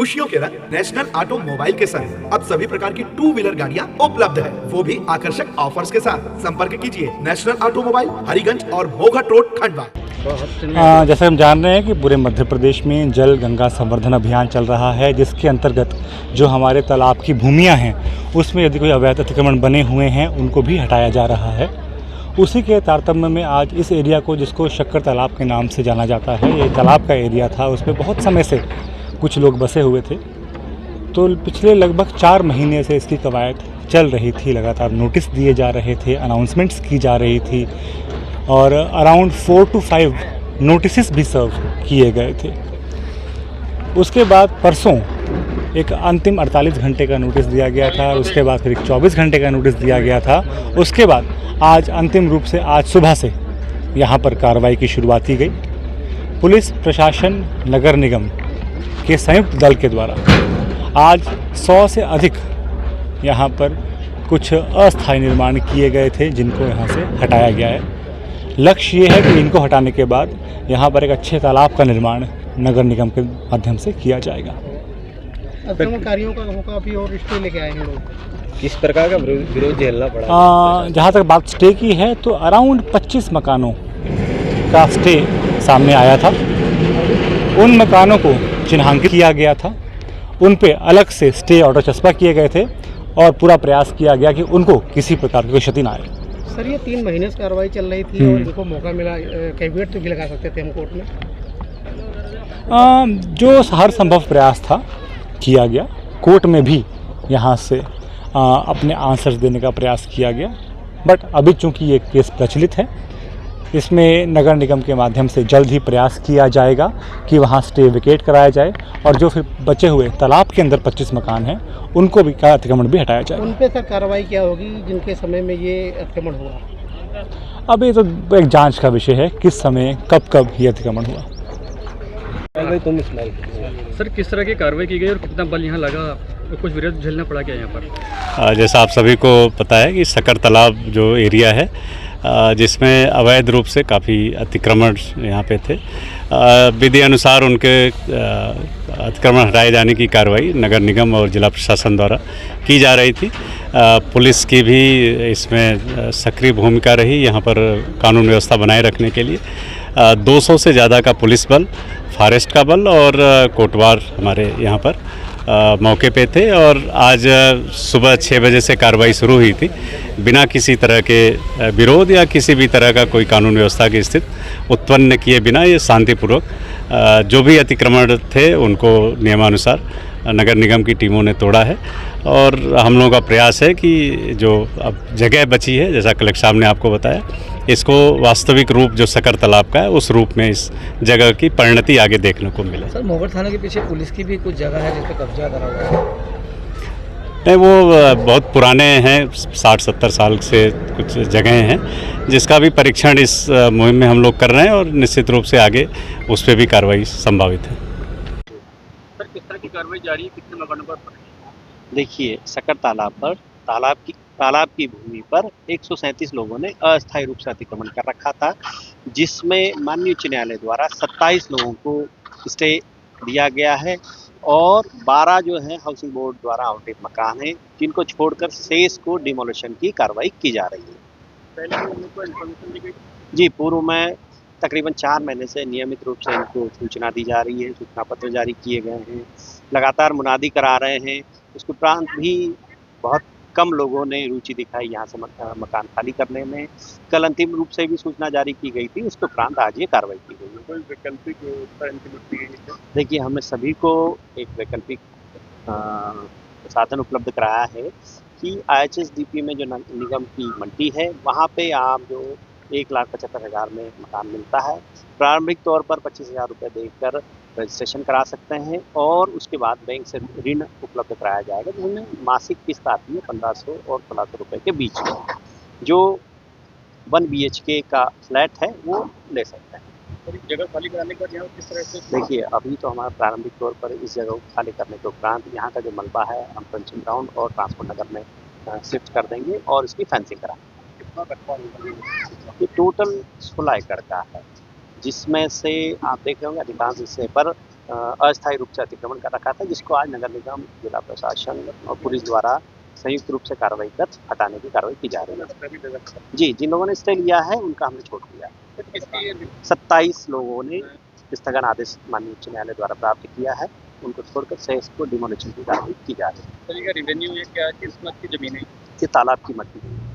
खुशियों के रंग नेशनल ऑटोमोबाइल के संग अब सभी प्रकार की टू व्हीलर गाड़ियां उपलब्ध है, वो भी आकर्षक ऑफर्स के साथ। संपर्क कीजिए नेशनल ऑटोमोबाइल, हरिगंज और मोघट रोड, खंडवा। जैसे हम जान रहे हैं कि पूरे मध्य प्रदेश में जल गंगा संवर्धन अभियान चल रहा है, जिसके अंतर्गत जो हमारे तालाब की भूमियां हैं उसमें यदि कोई अवैध अतिक्रमण बने हुए हैं उनको भी हटाया जा रहा है। उसी के तारतम्य में आज इस एरिया को, जिसको शक्कर तालाब के नाम से जाना जाता है, ये तालाब का एरिया था, उसमें बहुत समय से कुछ लोग बसे हुए थे। तो पिछले लगभग 4 महीने से इसकी कवायद चल रही थी, लगातार नोटिस दिए जा रहे थे, अनाउंसमेंट्स की जा रही थी और अराउंड 4 to 5 नोटिस भी सर्व किए गए थे। उसके बाद परसों एक अंतिम 48 घंटे का नोटिस दिया गया था, उसके बाद फिर एक 24 घंटे का नोटिस दिया गया था। उसके बाद आज अंतिम रूप से आज सुबह से यहाँ पर कार्रवाई की शुरुआत की गई। पुलिस प्रशासन, नगर निगम के संयुक्त दल के द्वारा आज 100 से अधिक यहाँ पर कुछ अस्थायी निर्माण किए गए थे, जिनको यहाँ से हटाया गया है। लक्ष्य ये है कि इनको हटाने के बाद यहाँ पर एक अच्छे तालाब का निर्माण नगर निगम के माध्यम से किया जाएगा। आक्रमणकारियों का मौका भी और स्टे लेके आए हैं लोग, किस प्रकार का विरोध झेलना पड़ा? जहाँ तक बात स्टे की है तो अराउंड 25 मकानों का स्टे सामने आया था। उन मकानों को चिन्हांकित किया गया था, उन पे अलग से स्टे ऑर्डर चस्पा किए गए थे और पूरा प्रयास किया गया कि उनको किसी प्रकार की कोई क्षति ना आए। सर, ये 3 महीने से कार्रवाई चल रही थी और इनको मौका मिला, कैविएट तो भी लगा सकते थे हम कोर्ट में। जो हर संभव प्रयास था किया गया, कोर्ट में भी यहाँ से अपने आंसर्स देने का प्रयास किया गया। बट अभी चूंकि ये केस प्रचलित है, इसमें नगर निगम के माध्यम से जल्द ही प्रयास किया जाएगा कि वहाँ स्टे वेकेट कराया जाए और जो फिर बचे हुए तालाब के अंदर 25 मकान हैं उनको भी का अतिक्रमण भी हटाया जाएगा। उन पे सर कार्रवाई क्या होगी जिनके समय में ये अतिक्रमण हुआ? अब ये तो एक जांच का विषय है, किस समय कब ये अतिक्रमण हुआ। सर, किस तरह की कार्रवाई की गई और कितना बल यहाँ लगा और कुछ विरोध झेलना पड़ा क्या यहाँ पर? जैसा आप सभी को पता है कि शक्कर तालाब जो एरिया है, जिसमें अवैध रूप से काफ़ी अतिक्रमण यहाँ पे थे, विधि अनुसार उनके अतिक्रमण हटाए जाने की कार्रवाई नगर निगम और जिला प्रशासन द्वारा की जा रही थी। पुलिस की भी इसमें सक्रिय भूमिका रही यहाँ पर कानून व्यवस्था बनाए रखने के लिए। 200 से ज़्यादा का पुलिस बल, फॉरेस्ट का बल और कोटवार हमारे यहाँ पर मौके पे थे और आज सुबह 6 बजे से कार्रवाई शुरू हुई थी, बिना किसी तरह के विरोध या किसी भी तरह का कोई कानून व्यवस्था की स्थिति उत्पन्न किए बिना ये शांतिपूर्वक जो भी अतिक्रमण थे उनको नियमानुसार नगर निगम की टीमों ने तोड़ा है। और हम लोगों का प्रयास है कि जो अब जगह बची है, जैसा कलेक्टर साहब ने आपको बताया, इसको वास्तविक रूप जो शक्कर तालाब का है उस रूप में इस जगह की परिणति आगे देखने को मिले। सर, मोघट थाना के पीछे पुलिस की भी कुछ जगह है जिस पर कब्जा करा हुआ है? नहीं, वो बहुत पुराने हैं, 60-70 साल से कुछ जगह हैं, जिसका भी परीक्षण इस मुहिम में हम लोग कर रहे हैं और निश्चित रूप से आगे उस पर भी कार्रवाई संभावित है। सर, किस तरह की कार्रवाई जारी है, कितने मकानों पर? देखिए, शक्कर तालाब पर तालाब की भूमि पर 137 लोगों ने अस्थायी रूप से अतिक्रमण कर रखा था, जिसमें माननीय उच्च न्यायालय द्वारा 27 लोगों को स्टे दिया गया है और 12 जो है हाउसिंग बोर्ड द्वारा आवंटित मकान हैं, जिनको छोड़कर शेष को डिमोलिशन की कार्रवाई की जा रही है। पहले हम लोग को इन्फॉर्मेशन दी गई? जी, पूर्व में तकरीबन 4 महीने से नियमित रूप से इनको सूचना दी जा रही है, सूचना पत्र जारी किए गए हैं, लगातार मुनादी करा रहे हैं। उसके उपरांत भी बहुत कम लोगों ने रुचि दिखाई यहाँ से मकान खाली करने में। कल अंतिम रूप से भी सूचना जारी की गई थी, उसके उपरांत आज ये कार्रवाई की गई है। कोई वैकल्पिक व्यवस्था इनकी दी गई? देखिए, हमने सभी को एक वैकल्पिक साधन उपलब्ध कराया है कि IHSDP में जो निगम की मंडी है, वहाँ पे आप जो 1,75,000 में मकान मिलता है, प्रारंभिक तौर पर 25,000 रुपये देकर रजिस्ट्रेशन करा सकते हैं और उसके बाद बैंक से ऋण उपलब्ध कराया जाएगा, जिसमें मासिक किस्त आती है 1500 और 1600 रुपये के बीच में। जो 1 BHK का फ्लैट है वो ले सकते हैं। और जगह खाली कराने के बाद यहाँ किस तरह से? देखिए, अभी तो हमारा प्रारंभिक तौर पर इस जगह को खाली करने के उपरांत यहाँ का जो मलबा है हम पंचिंग ग्राउंड और ट्रांसपोर्ट नगर में शिफ्ट कर देंगे और इसकी फेंसिंग कराएंगे। कितना रकबा होगा? ये टोटल 16 एकड़ का है, जिसमें से आप देख रहे होंगे अधिकांश हिस्से पर अस्थायी रूप से अतिक्रमण कर रखा था, जिसको आज नगर निगम, जिला प्रशासन और पुलिस द्वारा संयुक्त रूप से कार्रवाई कर हटाने की कार्रवाई की जा रही है। जी, जिन लोगों ने स्टे लिया है उनका हमने छोड़ दिया है। 27 लोगों ने स्थगन आदेश माननीय उच्च न्यायालय द्वारा प्राप्त किया है, उनको छोड़कर शेष को डिमोलिशन की कार्रवाई की जा रही है। सर, ये रेवेन्यू ये क्या किस मत की जमीन है? ये तालाब की मट्टी है।